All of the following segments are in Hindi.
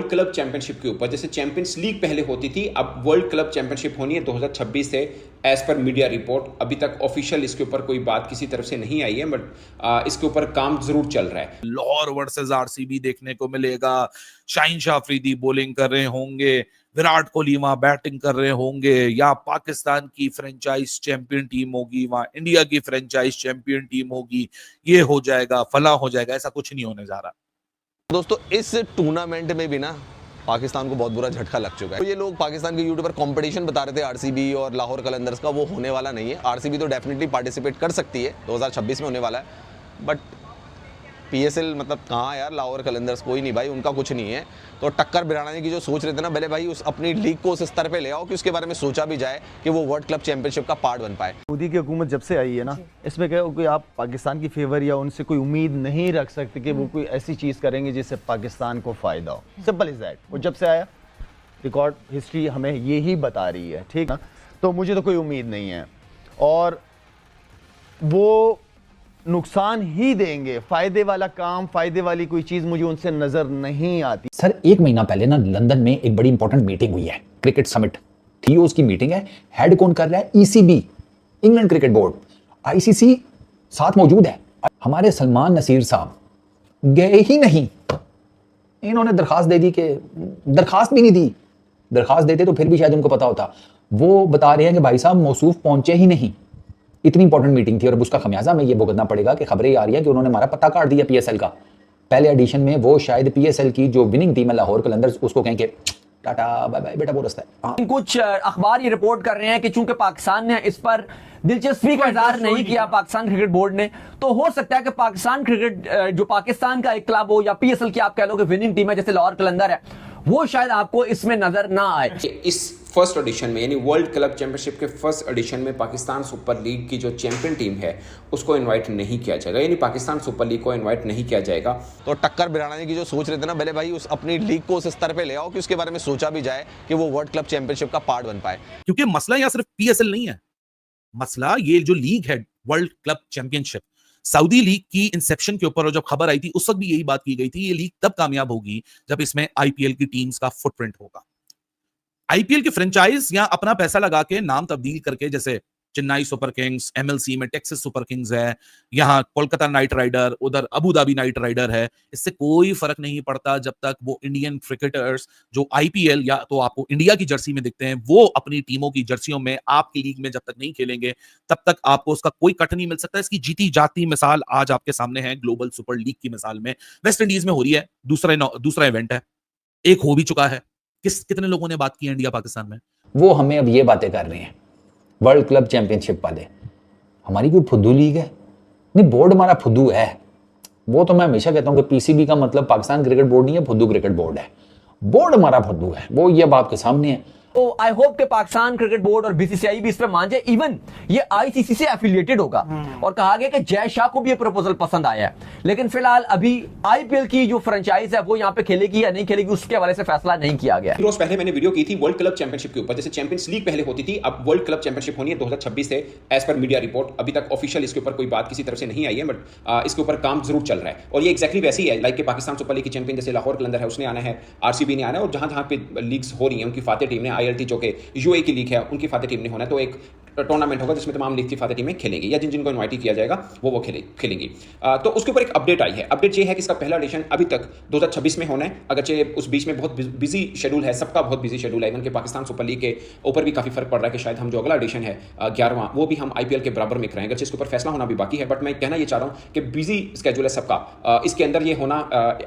वर्ल्ड क्लब चैंपियनशिप के ऊपर, जैसे चैंपियंस लीग पहले होती थी, अब वर्ल्ड क्लब चैंपियनशिप होनी है 2026 से, एज पर मीडिया रिपोर्ट। अभी तक ऑफिशियल इसके ऊपर कोई बात किसी तरफ से नहीं आई है, बट इसके ऊपर काम जरूर चल रहा है। लाहौर वर्सेस आरसीबी देखने को मिलेगा, शाहीन शाह अफरीदी बॉलिंग कर रहे होंगे, विराट कोहली वहां बैटिंग कर रहे होंगे, या पाकिस्तान की फ्रेंचाइज चैंपियन टीम होगी, वहां इंडिया की फ्रेंचाइज चैंपियन टीम होगी, ये हो जाएगा, फला हो जाएगा, ऐसा कुछ नहीं होने जा रहा। दोस्तों, इस टूर्नामेंट में भी ना पाकिस्तान को बहुत बुरा झटका लग चुका है। तो ये लोग पाकिस्तान के यूट्यूबर कंपटीशन बता रहे थे आरसीबी और लाहौर कलंदर्स का, वो होने वाला नहीं है। आरसीबी तो डेफिनेटली पार्टिसिपेट कर सकती है, 2026 में होने वाला है, बट पीएसएल मतलब कहाँ यार, लाहौर कलंदर्स कोई नहीं भाई, उनका कुछ नहीं है। तो टक्कर बिराने की जो सोच रहे थे ना, भले भाई उस अपनी लीग को उस स्तर पे ले आओ कि उसके बारे में सोचा भी जाए कि वो वर्ल्ड क्लब चैंपियनशिप का पार्ट बन पाए। मोदी की हुकूमत जब से आई है ना, इसमें क्या कोई आप पाकिस्तान की फेवर या उनसे कोई उम्मीद नहीं रख सकते कि वो कोई ऐसी चीज़ करेंगे जिससे पाकिस्तान को फ़ायदा हो। Simple is that. वो जब से आया, रिकॉर्ड हिस्ट्री हमें ये ही बता रही है, ठीक ना। तो मुझे तो कोई उम्मीद नहीं है, और वो नुकसान ही देंगे। फायदे वाला काम, फायदे वाली कोई चीज मुझे उनसे नजर नहीं आती। सर, 1 महीना पहले ना लंदन में एक बड़ी इंपॉर्टेंट मीटिंग हुई है, क्रिकेट समिट थियोस की मीटिंग है। हेड कौन कर रहा है? ECB, England cricket board. ICC साथ मौजूद है। हमारे सलमान नसीर साहब गए ही नहीं। इन्होंने दरखास्त दे दी कि दरखास्त भी नहीं दी, दरखास्त देते तो फिर भी शायद उनको पता होता। वो बता रहे हैं कि भाई साहब मौसूफ पहुंचे ही नहीं। इतनी इंपॉर्टेंट मीटिंग थी, और अब उसका खमियाजा में ये भुगतना पड़ेगा कि खबरें आ रही है कि उन्होंने हमारा पत्ता काट दिया पीएसएल का। पहले एडिशन में वो शायद पीएसएल की जो विनिंग टीम है लाहौर कलंदर्स, उसको कहें कि टाटा बाय बाय बेटा, वो रास्ता है। कुछ अखबार ये रिपोर्ट कर रहे हैं कि चूंकि पाकिस्तान ने इस पर दिलचस्पी का इजहार नहीं किया, पाकिस्तान क्रिकेट बोर्ड ने, तो हो सकता है कि पाकिस्तान क्रिकेट जो पाकिस्तान का एक क्लब हो या पीएसएल की आप कह लो कि विनिंग टीम है जैसे लाहौर कलंदर है, वो शायद आपको इसमें नजर ना आए। इस फर्स्ट एडिशन में, यानी वर्ल्ड क्लब चैंपियनशिप के फर्स्ट एडिशन में पाकिस्तान सुपर लीग की जो चैंपियन टीम है उसको इनवाइट नहीं किया जाएगा, यानी पाकिस्तान सुपर लीग को इनवाइट नहीं किया जाएगा। तो टक्कर बिराने की जो सोच रहे थे ना, भले भाई उस अपनी लीग को उस स्तर पे ले आओ कि उसके बारे में सोचा भी जाए कि वो वर्ल्ड क्लब चैंपियनशिप का पार्ट बन पाए। क्योंकि मसला यहाँ सिर्फ पीएसएल नहीं है, मसला ये जो लीग है world club championship, Saudi league की इंसेप्शन के ऊपर, और जब खबर आई थी उस वक्त भी यही बात की गई थी, ये लीग तब कामयाब होगी जब इसमें आईपीएल की टीम्स का फुटप्रिंट होगा। आईपीएल की फ्रेंचाइज यहां अपना पैसा लगा के नाम तब्दील करके, जैसे चेन्नई सुपर किंग्स, एमएलसी में टेक्सास सुपर किंग्स है, यहाँ कोलकाता नाइट राइडर, उधर अबू धाबी नाइट राइडर है, इससे कोई फर्क नहीं पड़ता जब तक वो इंडियन क्रिकेटर्स जो आईपीएल या तो आपको इंडिया की जर्सी में दिखते हैं, वो अपनी टीमों की जर्सियों में आपकी लीग में जब तक नहीं खेलेंगे, तब तक आपको उसका कोई कट नहीं मिल सकता। इसकी जीती जाती मिसाल आज आपके सामने है ग्लोबल सुपर लीग की मिसाल में। वेस्ट इंडीज में हो रही है, दूसरा इवेंट है, एक हो भी चुका है। कितने लोगों ने बात की है इंडिया पाकिस्तान में? वो हमें अब ये बातें कर रहे हैं वर्ल्ड क्लब चैंपियनशिप वाले, हमारी कोई फुद्दू लीग है? नहीं, बोर्ड हमारा फुद्दू है। वो तो मैं हमेशा कहता हूं कि पीसीबी का मतलब पाकिस्तान क्रिकेट बोर्ड नहीं है, फुद्दू क्रिकेट बोर्ड है। बोर्ड हमारा फुद्दू है, वो ये अब आपके सामने है। तो आई होप कि पाकिस्तान क्रिकेट बोर्ड और बीसीसीआई भी इस पर मान जाए। इवन ये आईसीसी से एफिलिएटेड होगा, और कहा गया कि जय शाह को भी ये प्रपोजल पसंद आया है। लेकिन फिलहाल अभी आईपीएल की जो फ्रेंचाइज है वो यहाँ पे खेलेगी या नहीं खेलेगी, उसके हवाले से फैसला नहीं किया गया। रोज पहले मैंने वीडियो की थी वर्ल्ड क्लब चैंपियनशिप के ऊपर, जैसे चैंपियंस लीग पहले होती थी, अब वर्ल्ड क्लब चैंपियनशिप होनी है 2026 से, एज पर मीडिया रिपोर्ट। अभी तक ऑफिशियल इसके ऊपर कोई बात किसी तरफ से नहीं आई है, बट इसके ऊपर काम जरूर चल रहा है। और ये एक्जैक्टली वैसी है लाइक कि पाकिस्तान सुपर लीग की चैंपियन जैसे लाहौर कलंदर है, उसने आना है, आरसीबी ने आना है, और जहां जहां पे लीग्स हो रही है उनकी फातेह टीम ने, आईएलटी जो कि यूएई की लीग है, उनकी फातेह टीम ने होना है। तो एक टूर्नामेंट होगा जिसमें तमाम लीग की फातेह टीमें खेलेंगी, या जिन जिनको इनवाइट किया जाएगा वो खेलेंगी। तो उसके ऊपर एक अपडेट आई है। अपडेट ये है कि इसका पहला एडिशन अभी तक 2026 में होना है, अगरचे उस बीच में बहुत बिजी शेड्यूल है, सबका बहुत बिजी शेड्यूल है। इवन के पाकिस्तान सुपर लीग के ऊपर भी काफी फर्क पड़ रहा है कि शायद हम जो अगला एडिशन है 11वां, वो भी हम आईपीएल के बराबर में कराएंगे, जिसके ऊपर फैसला होना भी बाकी है। बट मैं कहना ये चाह रहा हूं कि बिजी स्केड्यूल है सबका, इसके अंदर ये होना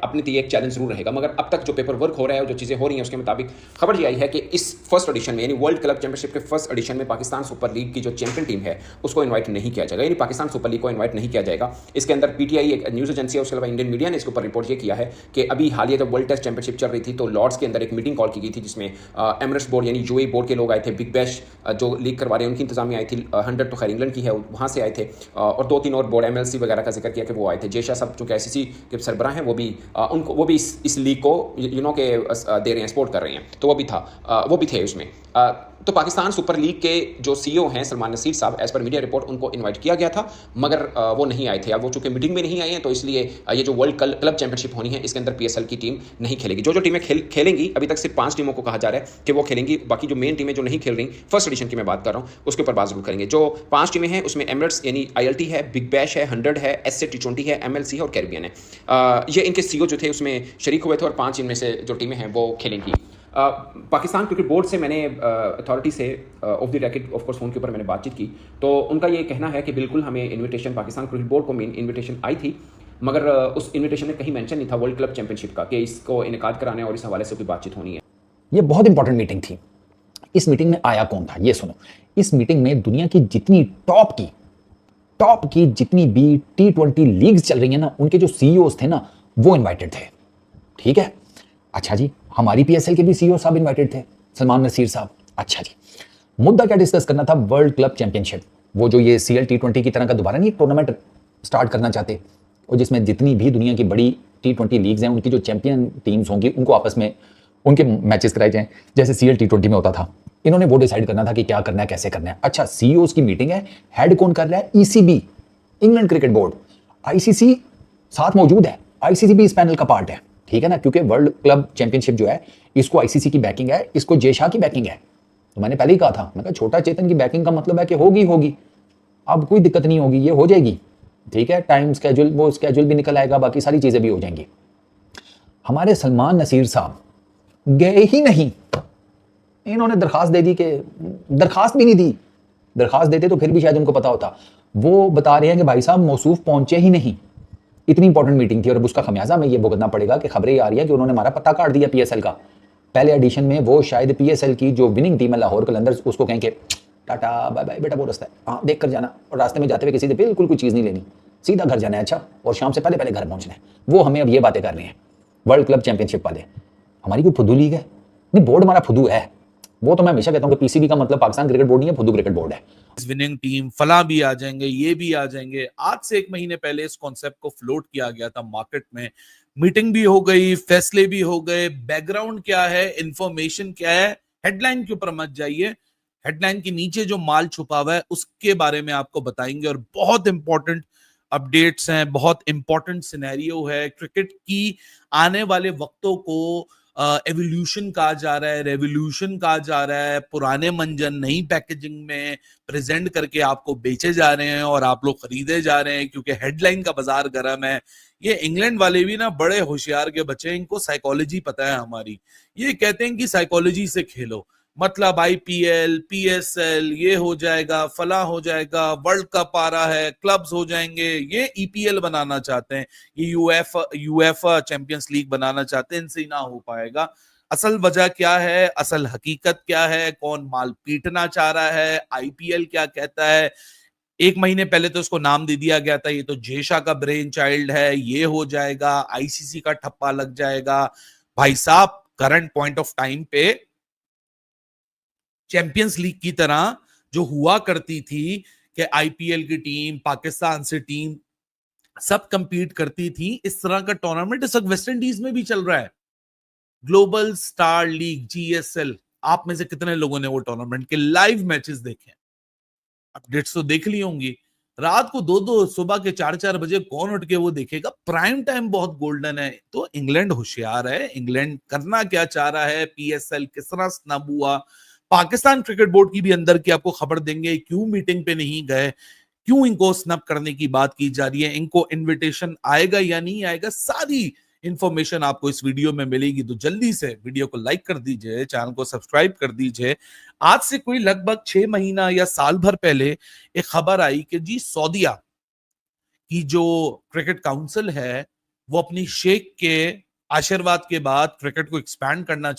अपने लिए एक चैलेंज जरूर रहेगा। मगर अब तक जो पेपर वर्क हो रहा है और जो चीजें हो रही हैं उसके मुताबिक खबर ये आई है कि इस फर्स्ट एडिशन में, यानी वर्ल्ड क्लब चैंपियनशिप के फर्स्ट एडिशन में पाकिस्तान सुपर लीग की जो चैंपियन टीम है उसको इनवाइट नहीं किया जाएगा, यानी पाकिस्तान सुपर लीग को इनवाइट नहीं किया जाएगा। इसके अंदर पीटीआई एक न्यूज एजेंसी है, उसके अलावा इंडियन मीडिया ने इसके ऊपर रिपोर्ट ये किया है कि अभी हालिया जब वर्ल्ड टेस्ट चैंपियनशिप चल रही थी तो लॉर्ड्स के अंदर एक मीटिंग कॉल की गई थी, जिसमें एमरेट्स बोर्ड यानी यूएई बोर्ड के लोग आए थे, बिग बैश जो लीग करवा रहे हैं उनकी इंतजामिया आई थी, 100 तो खैर इंग्लैंड की है वहाँ से आए थे, और 2-3 और बोर्ड एमएलसी वगैरह का जिक्र किया कि वो आए थे। जेशा सब जो आईसीसी के सरबराह हैं वो भी इस लीग को के दे रहे हैं, सपोर्ट कर रहे हैं, तो वो भी थे उसमें। तो पाकिस्तान सुपर लीग के जो सीईओ हैं सलमान नसीर साहब, एज पर मीडिया रिपोर्ट उनको इन्वाइट किया गया था, मगर वो नहीं आए थे। अब वो चूंकि मीटिंग में नहीं आए हैं, तो इसलिए ये जो वर्ल्ड क्लब चैंपियनशिप होनी है, इसके अंदर PSL की टीम नहीं खेलेगी। जो टीमें खेलेंगी, अभी तक सिर्फ 5 टीमों को कहा जा रहा है कि वो खेलेंगी। बाकी जो मेन टीमें जो नहीं खेल रही, फर्स्ट एडिशन की मैं बात कर रहा हूँ, उसके ऊपर बात जरूर करेंगे। जो 5 टीमें हैं उसमें एमिरेट्स यानी ILT है, बिग बैश है, 100 है, SC T20 है, MLC है और कैरिबियन है। ये इनके CEO जो थे उसमें शरीक हुए थे और 5 इनमें से जो टीमें हैं वो खेलेंगी। पाकिस्तान क्रिकेट बोर्ड से मैंने अथॉरिटी से of the racket of course phone के ऊपर मैंने बातचीत की, तो उनका ये कहना है कि बिल्कुल हमें इन्विटेशन, पाकिस्तान क्रिकेट बोर्ड को मेन इन्विटेशन आई थी, मगर उस इन्विटेशन में कहीं मेंशन नहीं था वर्ल्ड क्लब चैंपियनशिप का कि इसको इनेकाद कराने और इस हवाले से कोई बातचीत होनी है। ये बहुत इंपॉर्टेंट मीटिंग थी। इस मीटिंग में आया कौन था, ये सुनो। इस मीटिंग में दुनिया की जितनी टॉप की जितनी भी T20 लीग्स चल रही है ना, उनके जो CEOs थे ना, वो इन्वाइटेड थे। ठीक है, अच्छा जी, हमारी PSL के भी CEO साहब इन्वाइटेड थे, सलमान नसीर साहब। अच्छा जी, मुद्दा क्या डिस्कस करना था? वर्ल्ड क्लब चैंपियनशिप, वो जो ये CL T20 की तरह का दोबारा नहीं टूर्नामेंट स्टार्ट करना चाहते, और जिसमें जितनी भी दुनिया की बड़ी T20 लीग्स हैं, उनकी जो चैंपियन टीम्स होंगी, उनको आपस में उनके मैचेस कराए जाएं, जैसे CL T20 में होता था। इन्होंने वो डिसाइड करना था कि क्या करना है, कैसे करना है। अच्छा, CEOs की मीटिंग है, हेड कौन कर रहा है? ECB, England cricket board. ICC साथ मौजूद है, ICC भी इस पैनल का पार्ट है, ठीक है ना, क्योंकि वर्ल्ड क्लब चैंपियनशिप जो है, इसको ICC की बैकिंग है, इसको जय शाह की बैकिंग है। तो मैंने पहले ही कहा था, मैंने कहा छोटा चेतन की बैकिंग का मतलब है कि होगी, अब कोई दिक्कत नहीं होगी, ये हो जाएगी। ठीक है, टाइम स्केड्यूल, वो स्केड्यूल भी निकल आएगा, बाकी सारी चीजें भी हो जाएंगी। हमारे सलमान नसीर साहब गए ही नहीं, इन्होंने दरखास्त दे दी कि दरखास्त भी नहीं दी, दरखास्त देते तो फिर भी शायद उनको पता होता। वो बता रहे हैं कि भाई साहब मौसूफ पहुंचे ही नहीं। इतनी इंपॉर्टेंट मीटिंग थी और अब उसका खमियाजा हमें ये भुगतना पड़ेगा कि खबरें आ रही है कि उन्होंने हमारा पत्ता काट दिया PSL का। पहले एडिशन में वो शायद PSL की जो विनिंग टीम है लाहौर कलंदर्स, उसको कहें कि टाटा बाय बाय बेटा, वो रास्ता है, हाँ देख कर जाना, और रास्ते में जाते हुए किसी से बिल्कुल कोई चीज़ नहीं लेनी, सीधा घर जाना है। अच्छा, और शाम से पहले घर पहुंचना है। वो हमें अब ये बातें कर रहे हैं वर्ल्ड क्लब चैंपियनशिप वाले। हमारी कोई फुदू लीग है? नहीं, बोर्ड हमारा फुदू है। वो तो मैं हमेशा कहता हूँ कि PCB का मतलब पाकिस्तान क्रिकेट बोर्ड नहीं है, फुदू क्रिकेट बोर्ड है। विनिंग टीम फला भी आ जाएंगे, ये भी आ जाएंगे। आज से 1 महीने पहले इस कॉन्सेप्ट को फ्लोट किया गया था मार्केट में, मीटिंग भी हो गई, फैसले भी हो गए। बैकग्राउंड क्या है, इंफॉर्मेशन क्या है, हेडलाइन के ऊपर मत जाइए, हेडलाइन के नीचे जो माल छुपा हुआ है उसके बारे में आपको बताएंगे। और बहुत इंपॉर्टेंट अपडेट्स हैं, बहुत इंपॉर्टेंट सिनेरियो है। क्रिकेट की आने वाले वक्तों को एवोल्यूशन कहा जा रहा है, रेवोल्यूशन कहा जा रहा है। पुराने मंजन नई पैकेजिंग में प्रेजेंट करके आपको बेचे जा रहे हैं और आप लोग खरीदे जा रहे हैं, क्योंकि हेडलाइन का बाजार गर्म है। ये इंग्लैंड वाले भी ना बड़े होशियार के बच्चे हैं, इनको साइकोलॉजी पता है हमारी। ये कहते हैं कि साइकोलॉजी से खेलो, मतलब IPL PSL ये हो जाएगा, फला हो जाएगा, वर्ल्ड कप आ रहा है, क्लब्स हो जाएंगे। ये EPL बनाना चाहते हैं, ये UEFA चैंपियंस लीग बनाना चाहते हैं, इनसे ही ना हो पाएगा। असल वजह क्या है, असल हकीकत क्या है, कौन माल पीटना चाह रहा है, IPL क्या कहता है। 1 महीने पहले तो इसको नाम दे दिया गया था, ये तो जय शाह का ब्रेन चाइल्ड है, ये हो जाएगा, ICC का ठप्पा लग जाएगा। भाई साहब, करंट पॉइंट ऑफ टाइम पे चैंपियंस लीग की तरह जो हुआ करती थी कि IPL की टीम, पाकिस्तान से टीम सब कंपीट करती थी, इस तरह का टूर्नामेंट इस वक्त वेस्ट इंडीज में भी चल रहा है। ग्लोबल स्टार लीग GSL, आप में से कितने लोगों ने वो टूर्नामेंट के लाइव मैचेस देखे? अपडेट्स तो देख ली होंगी। रात को 2-2, सुबह के 4-4 बजे कौन उठ के वो देखेगा? प्राइम टाइम बहुत गोल्डन है। तो इंग्लैंड होशियार है, इंग्लैंड करना क्या चाह रहा है, PSL किस तरह स्नब हुआ, पाकिस्तान क्रिकेट बोर्ड की भी अंदर की आपको खबर देंगे, क्यों मीटिंग पे नहीं गए, क्यों इनको स्नब करने की बात की जा रही है, इनको इनविटेशन आएगा या नहीं आएगा, सारी इंफॉर्मेशन आपको इस वीडियो में मिलेगी। तो जल्दी से वीडियो को लाइक कर दीजिए, चैनल को सब्सक्राइब कर दीजिए। आज से कोई लगभग 6 महीना या साल भर पहले एक खबर आई कि जी सऊदीया की जो क्रिकेट काउंसिल है वो अपनी शेख के आशीर्वाद के बाद क्रिकेट को एक्सपैंड करना